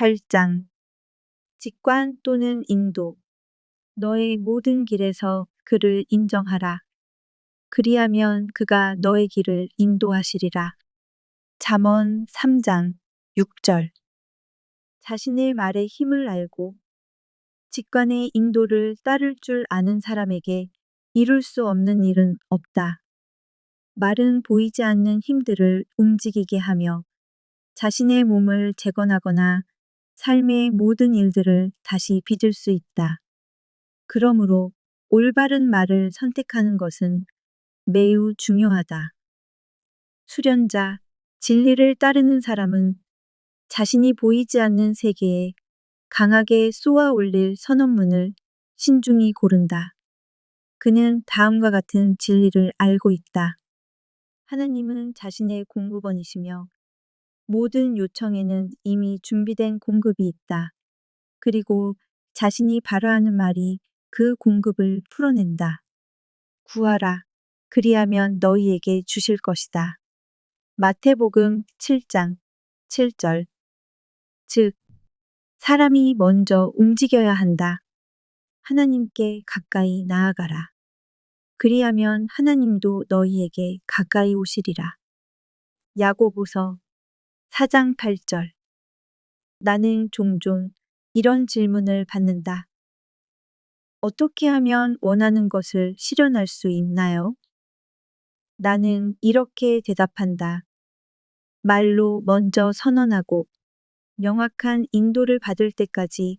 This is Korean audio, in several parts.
8장 직관 또는 인도 너의 모든 길에서 그를 인정하라. 그리하면 그가 너의 길을 인도하시리라. 잠언 3장 6절 자신의 말의 힘을 알고 직관의 인도를 따를 줄 아는 사람에게 이룰 수 없는 일은 없다. 말은 보이지 않는 힘들을 움직이게 하며 자신의 몸을 재건하거나 삶의 모든 일들을 다시 빚을 수 있다. 그러므로 올바른 말을 선택하는 것은 매우 중요하다. 수련자, 진리를 따르는 사람은 자신이 보이지 않는 세계에 강하게 쏘아 올릴 선언문을 신중히 고른다. 그는 다음과 같은 진리를 알고 있다. 하나님은 자신의 공급원이시며 모든 요청에는 이미 준비된 공급이 있다. 그리고 자신이 바라하는 말이 그 공급을 풀어낸다. 구하라. 그리하면 너희에게 주실 것이다. 마태복음 7장 7절 즉, 사람이 먼저 움직여야 한다. 하나님께 가까이 나아가라. 그리하면 하나님도 너희에게 가까이 오시리라. 야고보서 4장 8절 나는 종종 이런 질문을 받는다. 어떻게 하면 원하는 것을 실현할 수 있나요? 나는 이렇게 대답한다. 말로 먼저 선언하고 명확한 인도를 받을 때까지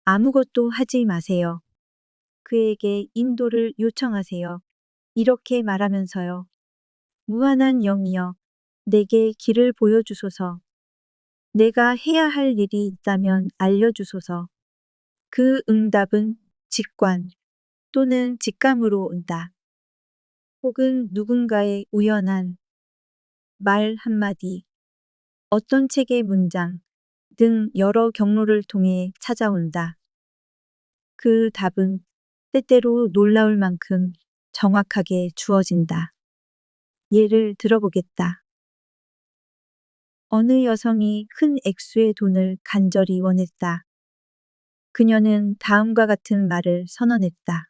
아무것도 하지 마세요. 그에게 인도를 요청하세요. 이렇게 말하면서요. 무한한 영이여, 내게 길을 보여주소서. 내가 해야 할 일이 있다면 알려주소서. 그 응답은 직관 또는 직감으로 온다. 혹은 누군가의 우연한 말 한마디, 어떤 책의 문장 등 여러 경로를 통해 찾아온다. 그 답은 때때로 놀라울 만큼 정확하게 주어진다. 예를 들어보겠다. 어느 여성이 큰 액수의 돈을 간절히 원했다. 그녀는 다음과 같은 말을 선언했다.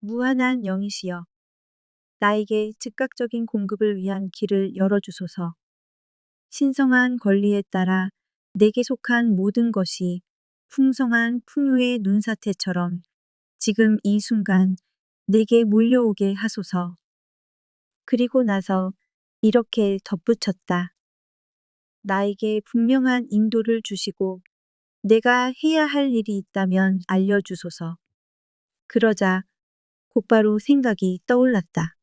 무한한 영이시여, 나에게 즉각적인 공급을 위한 길을 열어주소서. 신성한 권리에 따라 내게 속한 모든 것이 풍성한 풍요의 눈사태처럼 지금 이 순간 내게 몰려오게 하소서. 그리고 나서 이렇게 덧붙였다. 나에게 분명한 인도를 주시고 내가 해야 할 일이 있다면 알려주소서. 그러자 곧바로 생각이 떠올랐다.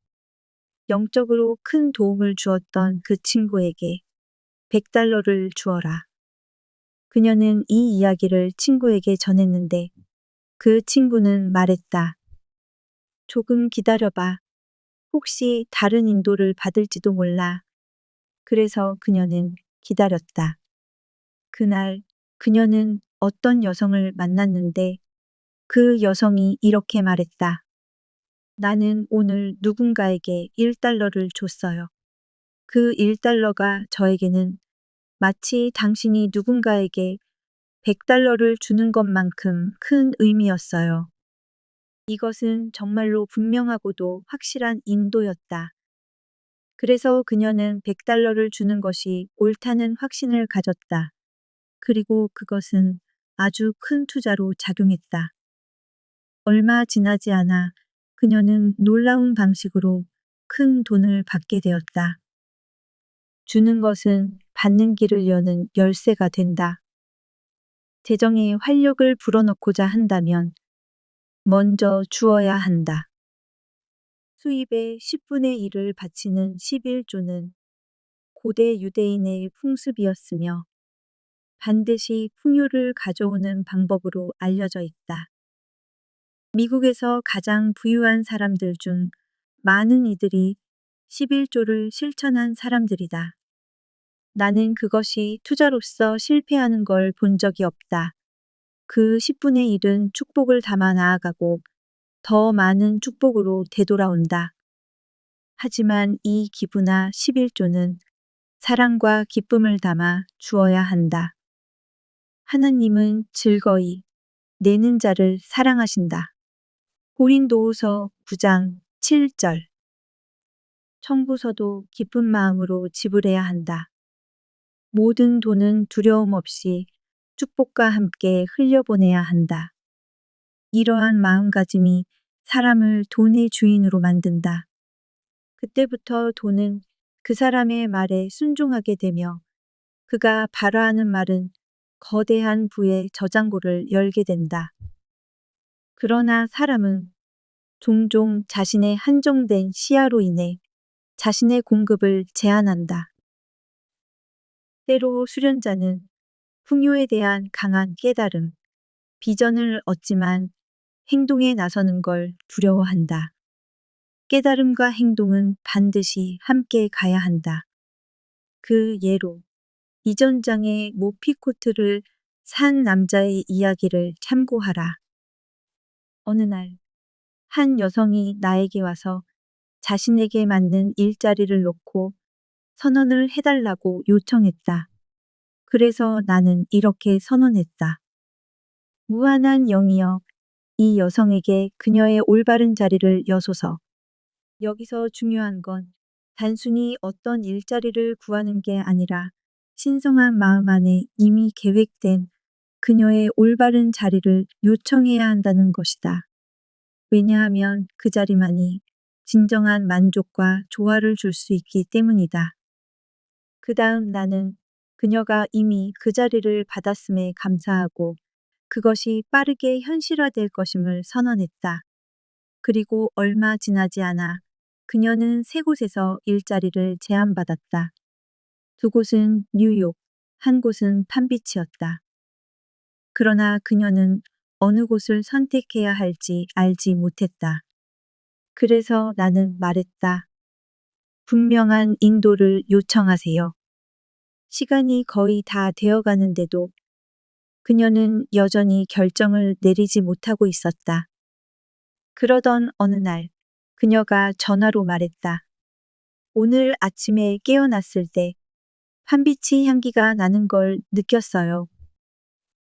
영적으로 큰 도움을 주었던 그 친구에게 $100를 주어라. 그녀는 이 이야기를 친구에게 전했는데 그 친구는 말했다. 조금 기다려봐. 혹시 다른 인도를 받을지도 몰라. 그래서 그녀는 기다렸다. 그날 그녀는 어떤 여성을 만났는데 그 여성이 이렇게 말했다. 나는 오늘 누군가에게 $1를 줬어요. 그 $1가 저에게는 마치 당신이 누군가에게 $100를 주는 것만큼 큰 의미였어요. 이것은 정말로 분명하고도 확실한 인도였다. 그래서 그녀는 $100를 주는 것이 옳다는 확신을 가졌다. 그리고 그것은 아주 큰 투자로 작용했다. 얼마 지나지 않아 그녀는 놀라운 방식으로 큰 돈을 받게 되었다. 주는 것은 받는 길을 여는 열쇠가 된다. 재정에 활력을 불어넣고자 한다면 먼저 주어야 한다. 수입의 10분의 1을 바치는 11조는 고대 유대인의 풍습이었으며 반드시 풍요를 가져오는 방법으로 알려져 있다. 미국에서 가장 부유한 사람들 중 많은 이들이 11조를 실천한 사람들이다. 나는 그것이 투자로서 실패하는 걸 본 적이 없다. 그 10분의 1은 축복을 담아 나아가고 더 많은 축복으로 되돌아온다. 하지만 이 기부나 11조는 사랑과 기쁨을 담아 주어야 한다. 하나님은 즐거이 내는 자를 사랑하신다. 고린도후서 9장 7절. 청구서도 기쁜 마음으로 지불해야 한다. 모든 돈은 두려움 없이 축복과 함께 흘려보내야 한다. 이러한 마음가짐이 사람을 돈의 주인으로 만든다. 그때부터 돈은 그 사람의 말에 순종하게 되며 그가 바라하는 말은 거대한 부의 저장고를 열게 된다. 그러나 사람은 종종 자신의 한정된 시야로 인해 자신의 공급을 제한한다. 때로 수련자는 풍요에 대한 강한 깨달음, 비전을 얻지만 행동에 나서는 걸 두려워한다. 깨달음과 행동은 반드시 함께 가야 한다. 그 예로 이전 장의 모피코트를 산 남자의 이야기를 참고하라. 어느 날, 한 여성이 나에게 와서 자신에게 맞는 일자리를 놓고 선언을 해달라고 요청했다. 그래서 나는 이렇게 선언했다. 무한한 영이여, 이 여성에게 그녀의 올바른 자리를 여소서. 여기서 중요한 건 단순히 어떤 일자리를 구하는 게 아니라 신성한 마음 안에 이미 계획된 그녀의 올바른 자리를 요청해야 한다는 것이다. 왜냐하면 그 자리만이 진정한 만족과 조화를 줄 수 있기 때문이다. 그 다음 나는 그녀가 이미 그 자리를 받았음에 감사하고 그것이 빠르게 현실화될 것임을 선언했다. 그리고 얼마 지나지 않아 그녀는 세 곳에서 일자리를 제안받았다. 두 곳은 뉴욕, 한 곳은 판비치였다. 그러나 그녀는 어느 곳을 선택해야 할지 알지 못했다. 그래서 나는 말했다. 분명한 인도를 요청하세요. 시간이 거의 다 되어 가는데도 그녀는 여전히 결정을 내리지 못하고 있었다. 그러던 어느 날 그녀가 전화로 말했다. 오늘 아침에 깨어났을 때 판비치 향기가 나는 걸 느꼈어요.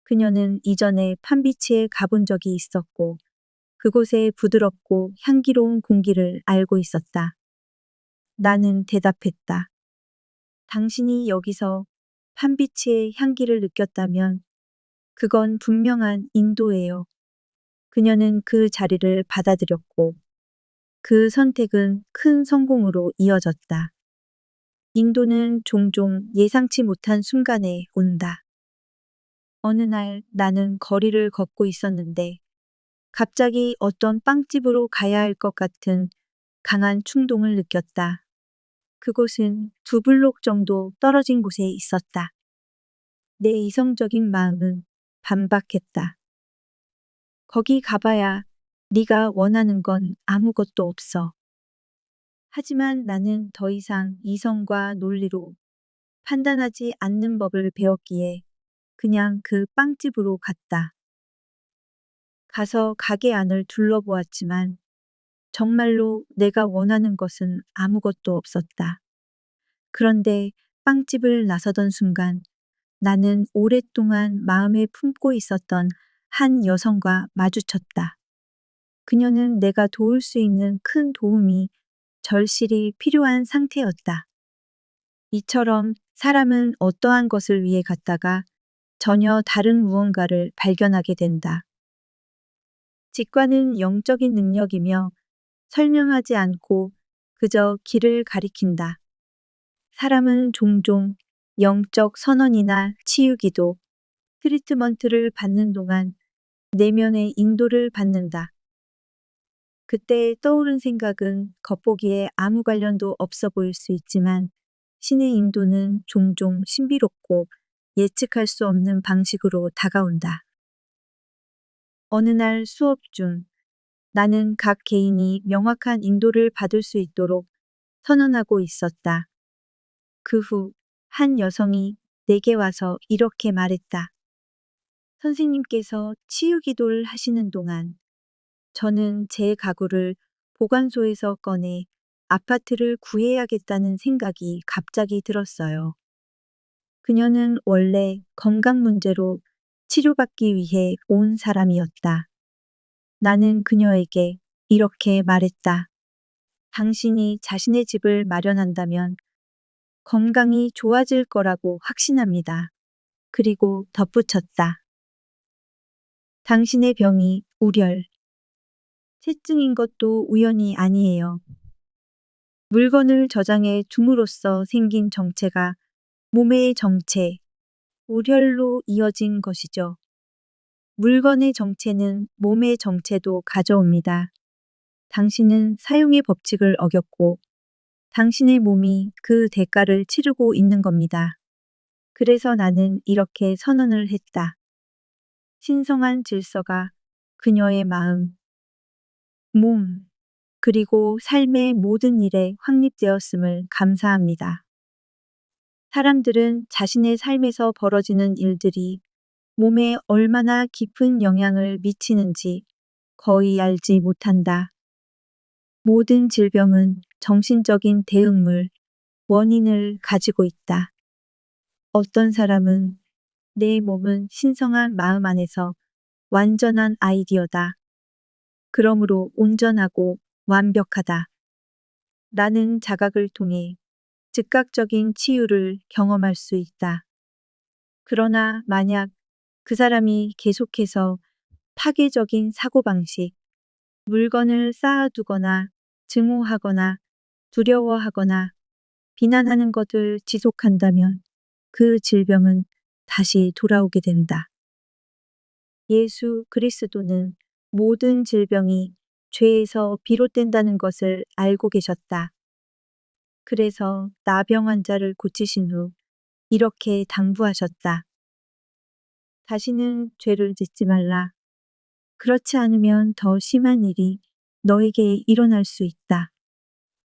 그녀는 이전에 판비치에 가본 적이 있었고 그곳의 부드럽고 향기로운 공기를 알고 있었다. 나는 대답했다. 당신이 여기서 판비치의 향기를 느꼈다면 그건 분명한 인도예요. 그녀는 그 자리를 받아들였고 그 선택은 큰 성공으로 이어졌다. 인도는 종종 예상치 못한 순간에 온다. 어느 날 나는 거리를 걷고 있었는데 갑자기 어떤 빵집으로 가야 할 것 같은 강한 충동을 느꼈다. 그곳은 2블록 정도 떨어진 곳에 있었다. 내 이성적인 마음은 반박했다. 거기 가봐야 네가 원하는 건 아무것도 없어. 하지만 나는 더 이상 이성과 논리로 판단하지 않는 법을 배웠기에 그냥 그 빵집으로 갔다. 가서 가게 안을 둘러보았지만 정말로 내가 원하는 것은 아무것도 없었다. 그런데 빵집을 나서던 순간 나는 오랫동안 마음에 품고 있었던 한 여성과 마주쳤다. 그녀는 내가 도울 수 있는 큰 도움이 절실히 필요한 상태였다. 이처럼 사람은 어떠한 것을 위해 갔다가 전혀 다른 무언가를 발견하게 된다. 직관은 영적인 능력이며 설명하지 않고 그저 길을 가리킨다. 사람은 종종 영적 선언이나 치유기도, 트리트먼트를 받는 동안 내면의 인도를 받는다. 그때 떠오른 생각은 겉보기에 아무 관련도 없어 보일 수 있지만 신의 인도는 종종 신비롭고 예측할 수 없는 방식으로 다가온다. 어느 날 수업 중 나는 각 개인이 명확한 인도를 받을 수 있도록 선언하고 있었다. 그 후 한 여성이 내게 와서 이렇게 말했다. 선생님께서 치유 기도를 하시는 동안 저는 제 가구를 보관소에서 꺼내 아파트를 구해야겠다는 생각이 갑자기 들었어요. 그녀는 원래 건강 문제로 치료받기 위해 온 사람이었다. 나는 그녀에게 이렇게 말했다. 당신이 자신의 집을 마련한다면 건강이 좋아질 거라고 확신합니다. 그리고 덧붙였다. 당신의 병이 우열, 체증인 것도 우연이 아니에요. 물건을 저장해 둠으로써 생긴 정체가 몸의 정체, 우열로 이어진 것이죠. 물건의 정체는 몸의 정체도 가져옵니다. 당신은 사용의 법칙을 어겼고 당신의 몸이 그 대가를 치르고 있는 겁니다. 그래서 나는 이렇게 선언을 했다. 신성한 질서가 그녀의 마음, 몸, 그리고 삶의 모든 일에 확립되었음을 감사합니다. 사람들은 자신의 삶에서 벌어지는 일들이 몸에 얼마나 깊은 영향을 미치는지 거의 알지 못한다. 모든 질병은 정신적인 대응물, 원인을 가지고 있다. 어떤 사람은 내 몸은 신성한 마음 안에서 완전한 아이디어다. 그러므로 온전하고 완벽하다. 라는 자각을 통해 즉각적인 치유를 경험할 수 있다. 그러나 만약 그 사람이 계속해서 파괴적인 사고방식, 물건을 쌓아두거나 증오하거나 두려워하거나 비난하는 것을 지속한다면 그 질병은 다시 돌아오게 된다. 예수 그리스도는 모든 질병이 죄에서 비롯된다는 것을 알고 계셨다. 그래서 나병 환자를 고치신 후 이렇게 당부하셨다. 다시는 죄를 짓지 말라. 그렇지 않으면 더 심한 일이 너에게 일어날 수 있다.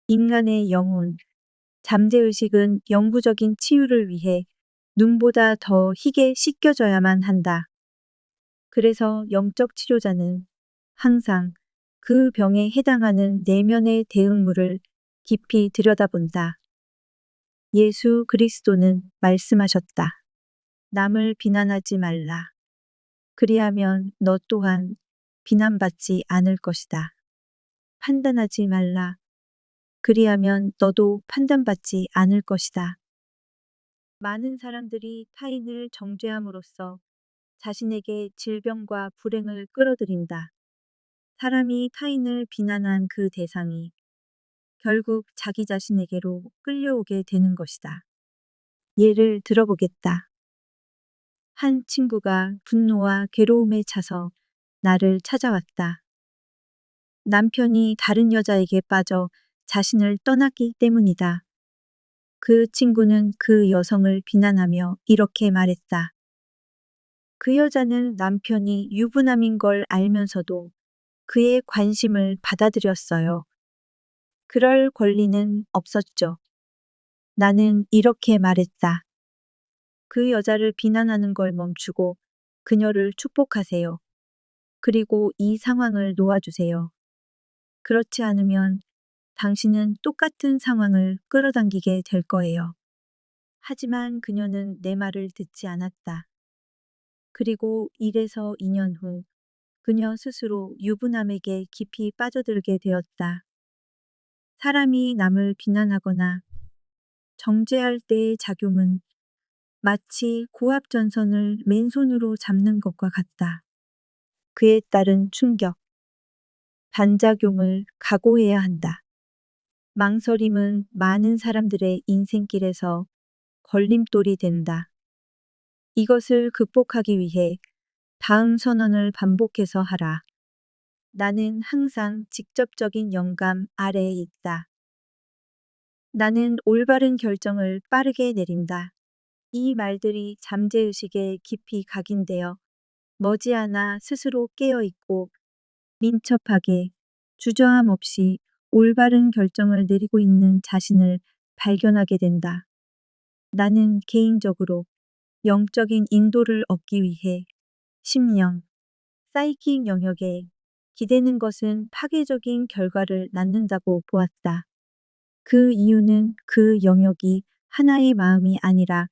인간의 영혼, 잠재의식은 영구적인 치유를 위해 눈보다 더 희게 씻겨져야만 한다. 그래서 영적 치료자는 항상 그 병에 해당하는 내면의 대응물을 깊이 들여다본다. 예수 그리스도는 말씀하셨다. 남을 비난하지 말라. 그리하면 너 또한 비난받지 않을 것이다. 판단하지 말라. 그리하면 너도 판단받지 않을 것이다. 많은 사람들이 타인을 정죄함으로써 자신에게 질병과 불행을 끌어들인다. 사람이 타인을 비난한 그 대상이 결국 자기 자신에게로 끌려오게 되는 것이다. 예를 들어보겠다. 한 친구가 분노와 괴로움에 차서 나를 찾아왔다. 남편이 다른 여자에게 빠져 자신을 떠났기 때문이다. 그 친구는 그 여성을 비난하며 이렇게 말했다. 그 여자는 남편이 유부남인 걸 알면서도 그의 관심을 받아들였어요. 그럴 권리는 없었죠. 나는 이렇게 말했다. 그 여자를 비난하는 걸 멈추고 그녀를 축복하세요. 그리고 이 상황을 놓아주세요. 그렇지 않으면 당신은 똑같은 상황을 끌어당기게 될 거예요. 하지만 그녀는 내 말을 듣지 않았다. 그리고 1에서 2년 후 그녀 스스로 유부남에게 깊이 빠져들게 되었다. 사람이 남을 비난하거나 정죄할 때의 작용은 마치 고압전선을 맨손으로 잡는 것과 같다. 그에 따른 충격, 반작용을 각오해야 한다. 망설임은 많은 사람들의 인생길에서 걸림돌이 된다. 이것을 극복하기 위해 다음 선언을 반복해서 하라. 나는 항상 직접적인 영감 아래에 있다. 나는 올바른 결정을 빠르게 내린다. 이 말들이 잠재의식에 깊이 각인되어 머지않아 스스로 깨어있고 민첩하게 주저함 없이 올바른 결정을 내리고 있는 자신을 발견하게 된다. 나는 개인적으로 영적인 인도를 얻기 위해 심령, 사이킥 영역에 기대는 것은 파괴적인 결과를 낳는다고 보았다. 그 이유는 그 영역이 하나의 마음이 아니라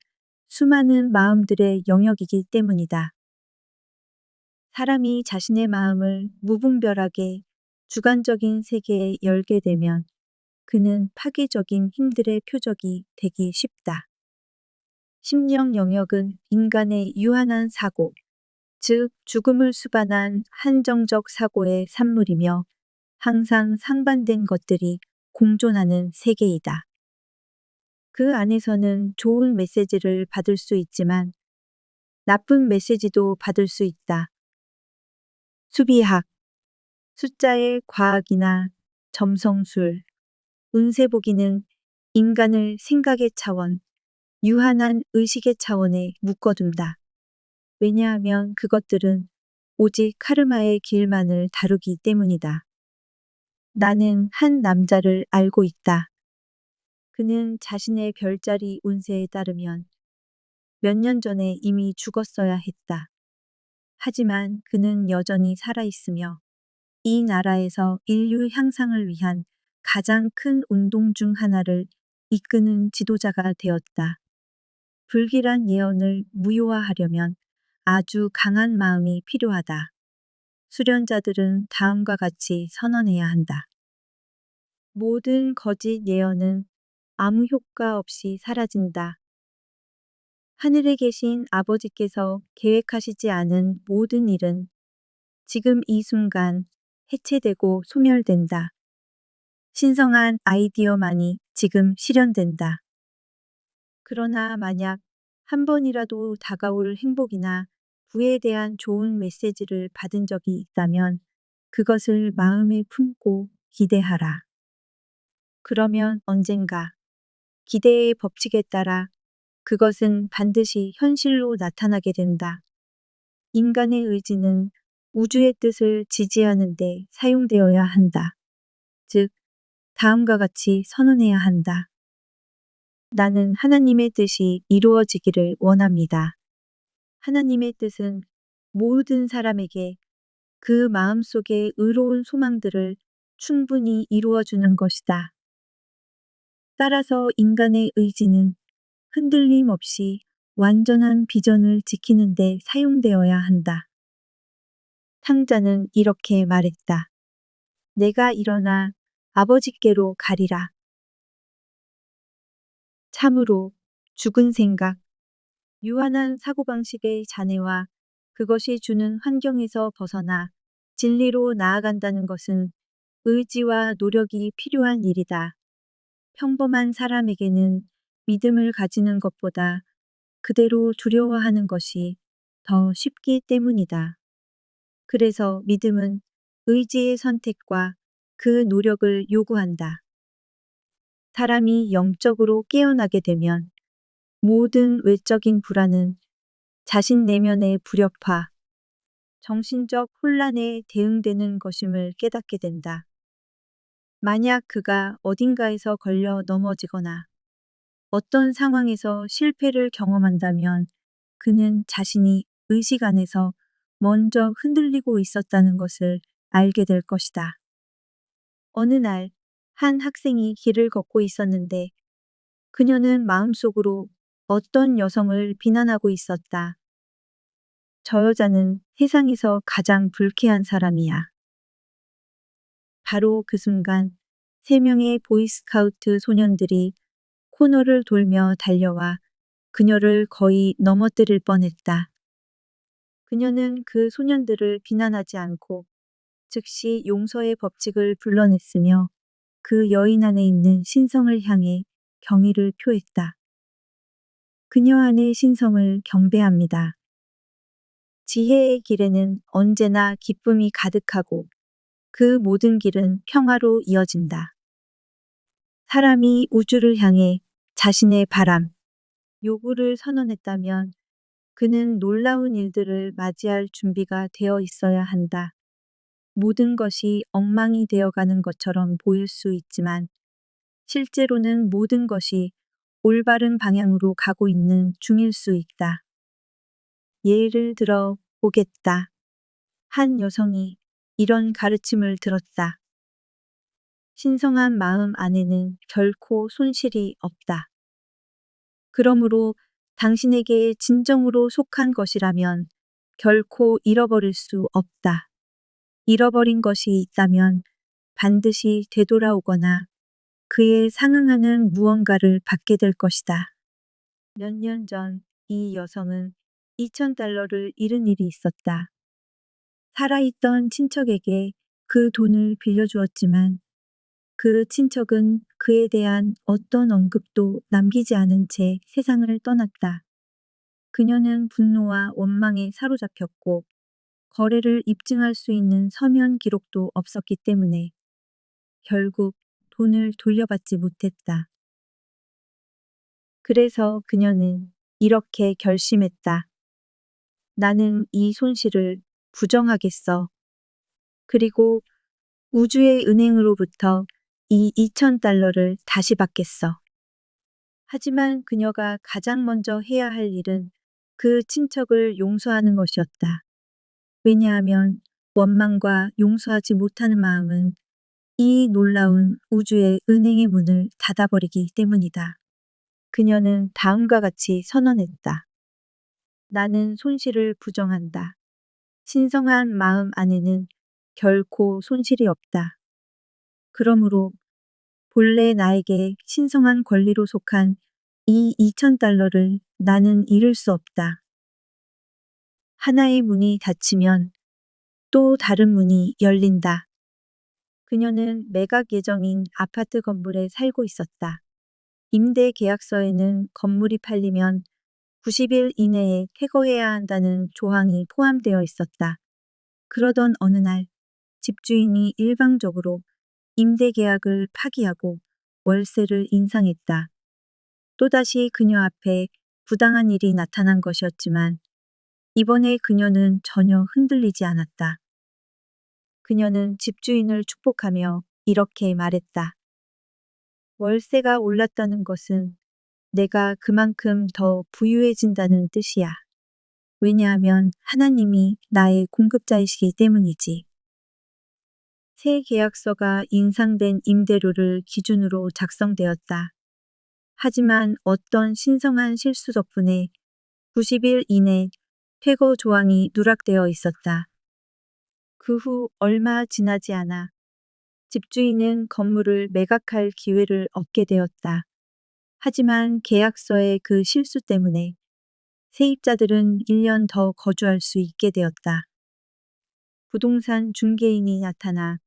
수많은 마음들의 영역이기 때문이다. 사람이 자신의 마음을 무분별하게 주관적인 세계에 열게 되면 그는 파괴적인 힘들의 표적이 되기 쉽다. 심령 영역은 인간의 유한한 사고, 즉 죽음을 수반한 한정적 사고의 산물이며 항상 상반된 것들이 공존하는 세계이다. 그 안에서는 좋은 메시지를 받을 수 있지만 나쁜 메시지도 받을 수 있다. 수비학, 숫자의 과학이나 점성술, 운세보기는 인간을 생각의 차원, 유한한 의식의 차원에 묶어둔다. 왜냐하면 그것들은 오직 카르마의 길만을 다루기 때문이다. 나는 한 남자를 알고 있다. 그는 자신의 별자리 운세에 따르면 몇 년 전에 이미 죽었어야 했다. 하지만 그는 여전히 살아있으며 이 나라에서 인류 향상을 위한 가장 큰 운동 중 하나를 이끄는 지도자가 되었다. 불길한 예언을 무효화하려면 아주 강한 마음이 필요하다. 수련자들은 다음과 같이 선언해야 한다. 모든 거짓 예언은 아무 효과 없이 사라진다. 하늘에 계신 아버지께서 계획하시지 않은 모든 일은 지금 이 순간 해체되고 소멸된다. 신성한 아이디어만이 지금 실현된다. 그러나 만약 한 번이라도 다가올 행복이나 부에 대한 좋은 메시지를 받은 적이 있다면 그것을 마음에 품고 기대하라. 그러면 언젠가 기대의 법칙에 따라 그것은 반드시 현실로 나타나게 된다. 인간의 의지는 우주의 뜻을 지지하는 데 사용되어야 한다. 즉, 다음과 같이 선언해야 한다. 나는 하나님의 뜻이 이루어지기를 원합니다. 하나님의 뜻은 모든 사람에게 그 마음속의 의로운 소망들을 충분히 이루어주는 것이다. 따라서 인간의 의지는 흔들림 없이 완전한 비전을 지키는 데 사용되어야 한다. 탕자는 이렇게 말했다. 내가 일어나 아버지께로 가리라. 참으로 죽은 생각, 유한한 사고방식의 잔해와 그것이 주는 환경에서 벗어나 진리로 나아간다는 것은 의지와 노력이 필요한 일이다. 평범한 사람에게는 믿음을 가지는 것보다 그대로 두려워하는 것이 더 쉽기 때문이다. 그래서 믿음은 의지의 선택과 그 노력을 요구한다. 사람이 영적으로 깨어나게 되면 모든 외적인 불안은 자신 내면의 불협화, 정신적 혼란에 대응되는 것임을 깨닫게 된다. 만약 그가 어딘가에서 걸려 넘어지거나 어떤 상황에서 실패를 경험한다면 그는 자신이 의식 안에서 먼저 흔들리고 있었다는 것을 알게 될 것이다. 어느 날, 한 학생이 길을 걷고 있었는데 그녀는 마음속으로 어떤 여성을 비난하고 있었다. 저 여자는 세상에서 가장 불쾌한 사람이야. 바로 그 순간 3명의 보이스카우트 소년들이 코너를 돌며 달려와 그녀를 거의 넘어뜨릴 뻔했다. 그녀는 그 소년들을 비난하지 않고 즉시 용서의 법칙을 불러냈으며 그 여인 안에 있는 신성을 향해 경의를 표했다. 그녀 안의 신성을 경배합니다. 지혜의 길에는 언제나 기쁨이 가득하고 그 모든 길은 평화로 이어진다. 사람이 우주를 향해 자신의 바람, 요구를 선언했다면 그는 놀라운 일들을 맞이할 준비가 되어 있어야 한다. 모든 것이 엉망이 되어가는 것처럼 보일 수 있지만 실제로는 모든 것이 올바른 방향으로 가고 있는 중일 수 있다. 예를 들어 보겠다. 한 여성이 이런 가르침을 들었다. 신성한 마음 안에는 결코 손실이 없다. 그러므로 당신에게 진정으로 속한 것이라면 결코 잃어버릴 수 없다. 잃어버린 것이 있다면 반드시 되돌아오거나 그에 상응하는 무언가를 받게 될 것이다. 몇 년 전 이 여성은 $2,000를 잃은 일이 있었다. 살아있던 친척에게 그 돈을 빌려주었지만 그 친척은 그에 대한 어떤 언급도 남기지 않은 채 세상을 떠났다. 그녀는 분노와 원망에 사로잡혔고 거래를 입증할 수 있는 서면 기록도 없었기 때문에 결국 돈을 돌려받지 못했다. 그래서 그녀는 이렇게 결심했다. 나는 이 손실을 부정하겠어. 그리고 우주의 은행으로부터 이 $2,000를 다시 받겠어. 하지만 그녀가 가장 먼저 해야 할 일은 그 친척을 용서하는 것이었다. 왜냐하면 원망과 용서하지 못하는 마음은 이 놀라운 우주의 은행의 문을 닫아버리기 때문이다. 그녀는 다음과 같이 선언했다. 나는 손실을 부정한다. 신성한 마음 안에는 결코 손실이 없다. 그러므로 본래 나에게 신성한 권리로 속한 이 $2,000를 나는 잃을 수 없다. 하나의 문이 닫히면 또 다른 문이 열린다. 그녀는 매각 예정인 아파트 건물에 살고 있었다. 임대 계약서에는 건물이 팔리면 90일 이내에 퇴거해야 한다는 조항이 포함되어 있었다. 그러던 어느 날 집주인이 일방적으로 임대 계약을 파기하고 월세를 인상했다. 또다시 그녀 앞에 부당한 일이 나타난 것이었지만 이번에 그녀는 전혀 흔들리지 않았다. 그녀는 집주인을 축복하며 이렇게 말했다. 월세가 올랐다는 것은 내가 그만큼 더 부유해진다는 뜻이야. 왜냐하면 하나님이 나의 공급자이시기 때문이지. 새 계약서가 인상된 임대료를 기준으로 작성되었다. 하지만 어떤 신성한 실수 덕분에 90일 이내 퇴거 조항이 누락되어 있었다. 그 후 얼마 지나지 않아 집주인은 건물을 매각할 기회를 얻게 되었다. 하지만 계약서의 그 실수 때문에 세입자들은 1년 더 거주할 수 있게 되었다. 부동산 중개인이 나타나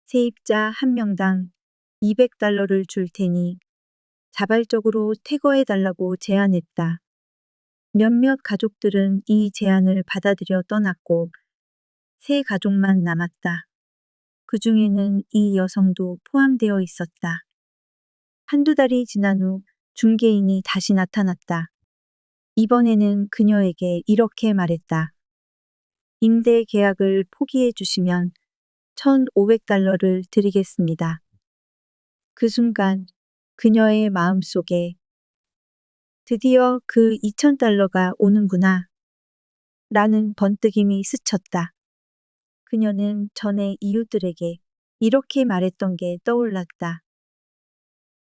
세입자 한 명당 $200를 줄 테니 자발적으로 퇴거해 달라고 제안했다. 몇몇 가족들은 이 제안을 받아들여 떠났고 세 가족만 남았다. 그 중에는 이 여성도 포함되어 있었다. 한두 달이 지난 후 중개인이 다시 나타났다. 이번에는 그녀에게 이렇게 말했다. 임대 계약을 포기해 주시면 $1,500를 드리겠습니다. 그 순간 그녀의 마음속에 드디어 그 $2,000가 오는구나 라는 번뜩임이 스쳤다. 그녀는 전에 이웃들에게 이렇게 말했던 게 떠올랐다.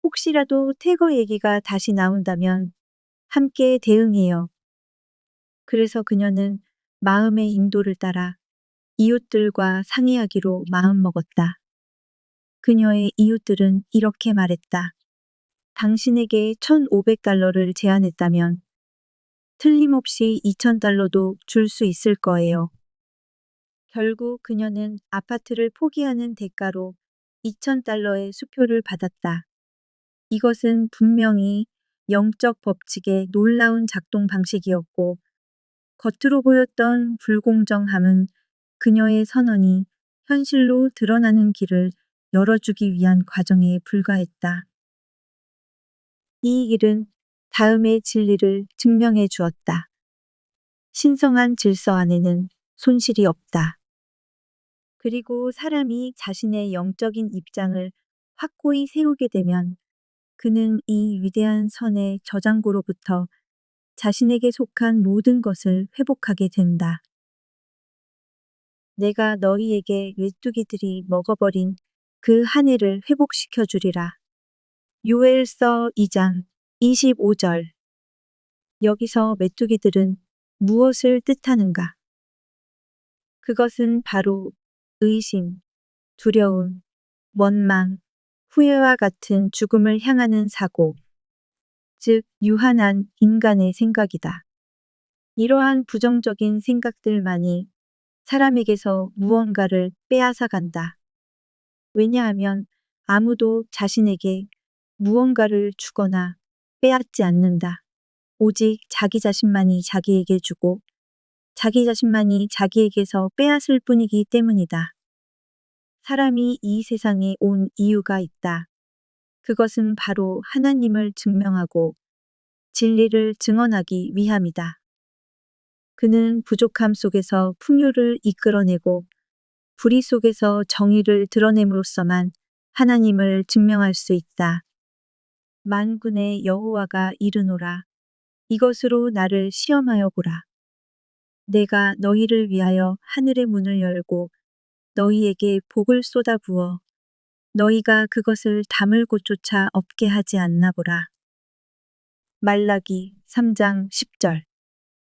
혹시라도 퇴거 얘기가 다시 나온다면 함께 대응해요. 그래서 그녀는 마음의 인도를 따라 이웃들과 상의하기로 마음먹었다. 그녀의 이웃들은 이렇게 말했다. 당신에게 $1,500를 제안했다면 틀림없이 $2,000도 줄 수 있을 거예요. 결국 그녀는 아파트를 포기하는 대가로 $2,000의 수표를 받았다. 이것은 분명히 영적 법칙의 놀라운 작동 방식이었고 겉으로 보였던 불공정함은 그녀의 선언이 현실로 드러나는 길을 열어주기 위한 과정에 불과했다. 이 일은 다음의 진리를 증명해 주었다. 신성한 질서 안에는 손실이 없다. 그리고 사람이 자신의 영적인 입장을 확고히 세우게 되면 그는 이 위대한 선의 저장고로부터 자신에게 속한 모든 것을 회복하게 된다. 내가 너희에게 메뚜기들이 먹어버린 그 한 해를 회복시켜 주리라. 요엘서 2장 25절. 여기서 메뚜기들은 무엇을 뜻하는가? 그것은 바로 의심, 두려움, 원망, 후회와 같은 죽음을 향하는 사고, 즉 유한한 인간의 생각이다. 이러한 부정적인 생각들만이 사람에게서 무언가를 빼앗아 간다. 왜냐하면 아무도 자신에게 무언가를 주거나 빼앗지 않는다. 오직 자기 자신만이 자기에게 주고 자기 자신만이 자기에게서 빼앗을 뿐이기 때문이다. 사람이 이 세상에 온 이유가 있다. 그것은 바로 하나님을 증명하고 진리를 증언하기 위함이다. 그는 부족함 속에서 풍요를 이끌어내고 불의 속에서 정의를 드러냄으로써만 하나님을 증명할 수 있다. 만군의 여호와가 이르노라. 이것으로 나를 시험하여 보라. 내가 너희를 위하여 하늘의 문을 열고 너희에게 복을 쏟아부어 너희가 그것을 담을 곳조차 없게 하지 않나 보라. 말라기 3장 10절.